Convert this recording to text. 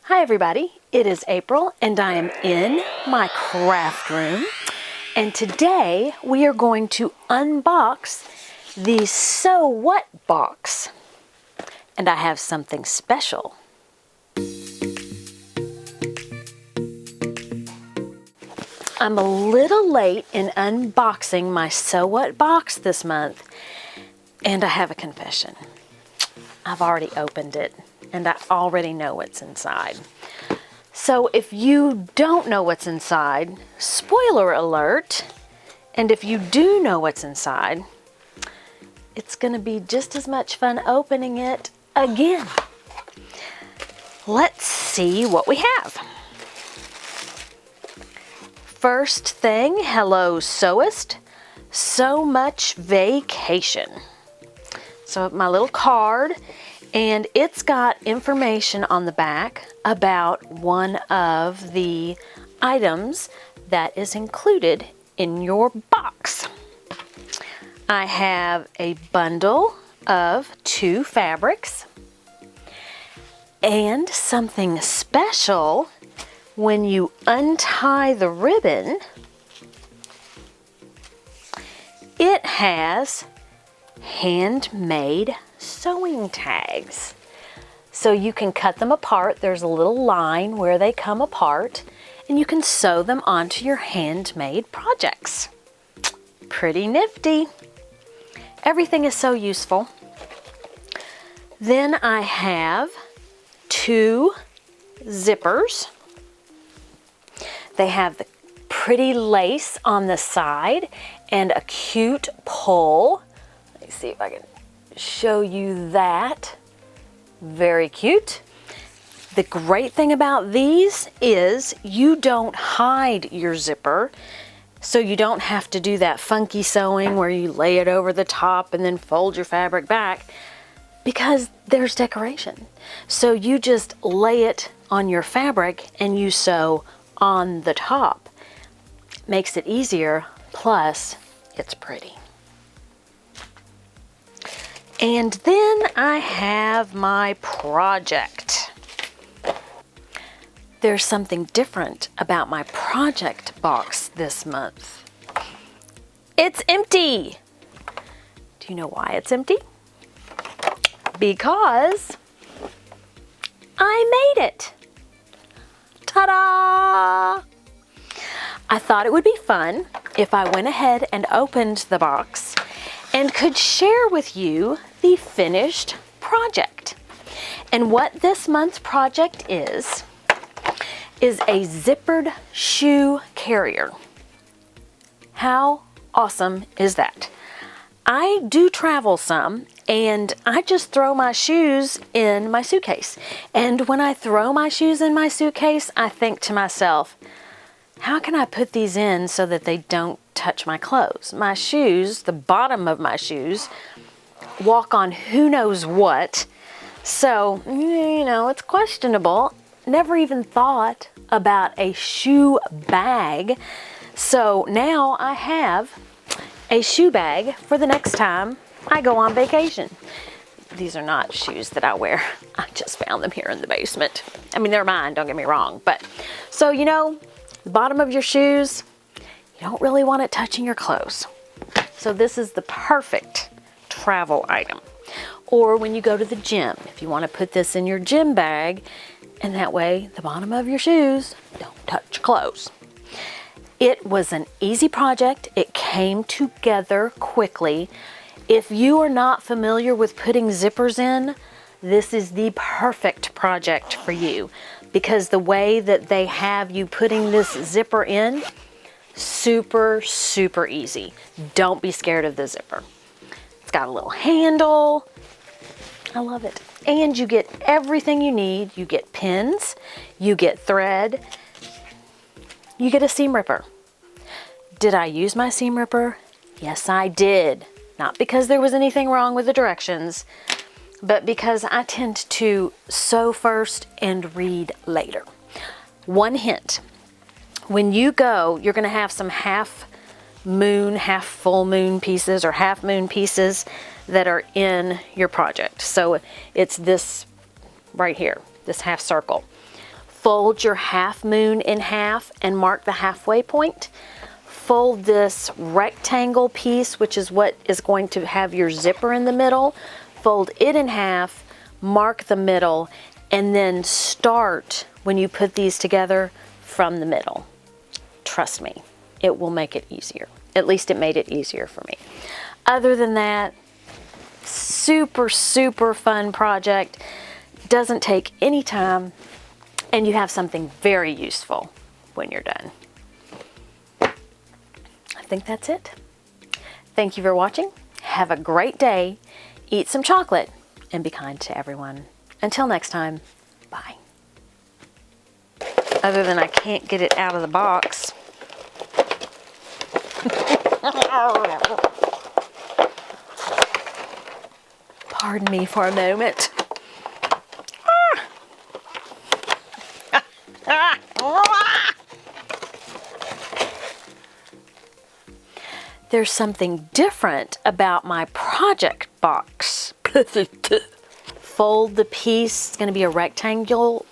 Hi everybody, it is April and I am in my craft room, and today we are going to unbox the So What box, and I have something special. I'm a little late in unboxing my So What box this month, and I have a confession. I've already opened it and I already know what's inside. So if you don't know what's inside, spoiler alert, and if you do know what's inside, it's gonna be just as much fun opening it again. Let's see what we have. First thing, hello sewist, so much vacation. So my little card, and it's got information on the back about one of the items that is included in your box. I have a bundle of 2 fabrics and something special. When you untie the ribbon, it has handmade sewing tags. So you can cut them apart. There's a little line where they come apart and you can sew them onto your handmade projects. Pretty nifty. Everything is so useful. Then I have 2 zippers. They have the pretty lace on the side and a cute pull. Let me see if I can show you that. Very cute. The great thing about these is you don't hide your zipper, so you don't have to do that funky sewing where you lay it over the top and then fold your fabric back, because there's decoration. So you just lay it on your fabric and you sew on the top. Makes it easier, plus it's pretty. And then I have my project. There's something different about my project box this month. It's empty. Do you know why it's empty? Because I made it. Ta-da! I thought it would be fun if I went ahead and opened the box and could share with you the finished project. And what this month's project is a zippered shoe carrier. How awesome is that? I do travel some, and I just throw my shoes in my suitcase. And when I throw my shoes in my suitcase, I think to myself, how can I put these in so that they don't touch my clothes? My shoes, the bottom of my shoes, walk on who knows what. So, you know, it's questionable. Never even thought about a shoe bag. So now I have a shoe bag for the next time I go on vacation. These are not shoes that I wear. I just found them here in the basement. I mean, they're mine, don't get me wrong. But so, you know, the bottom of your shoes, you don't really want it touching your clothes. So this is the perfect travel item. Or when you go to the gym, if you want to put this in your gym bag, and that way the bottom of your shoes don't touch your clothes. It was an easy project. It came together quickly. If you are not familiar with putting zippers in, this is the perfect project for you, because the way that they have you putting this zipper in, super, super easy. Don't be scared of the zipper. It's got a little handle. I love it. And you get everything you need. You get pins, you get thread, you get a seam ripper. Did I use my seam ripper? Yes, I did. Not because there was anything wrong with the directions, but because I tend to sew first and read later. One hint, when you go, you're gonna have some half moon, half full moon pieces or half moon pieces that are in your project. So it's this right here, this half circle. fold your half moon in half and mark the halfway point. Fold this rectangle piece, which is what is going to have your zipper in the middle. Fold it in half, mark the middle, and then start when you put these together from the middle. Trust me, it will make it easier. At least it made it easier for me. Other than that, super, super fun project. Doesn't take any time, and you have something very useful when you're done. I think that's it. Thank you for watching. Have a great day. Eat some chocolate and be kind to everyone. Until next time, bye. Other than I can't get it out of the box. Pardon me for a moment. There's something different about my project box. Fold the piece. It's going to be a rectangle.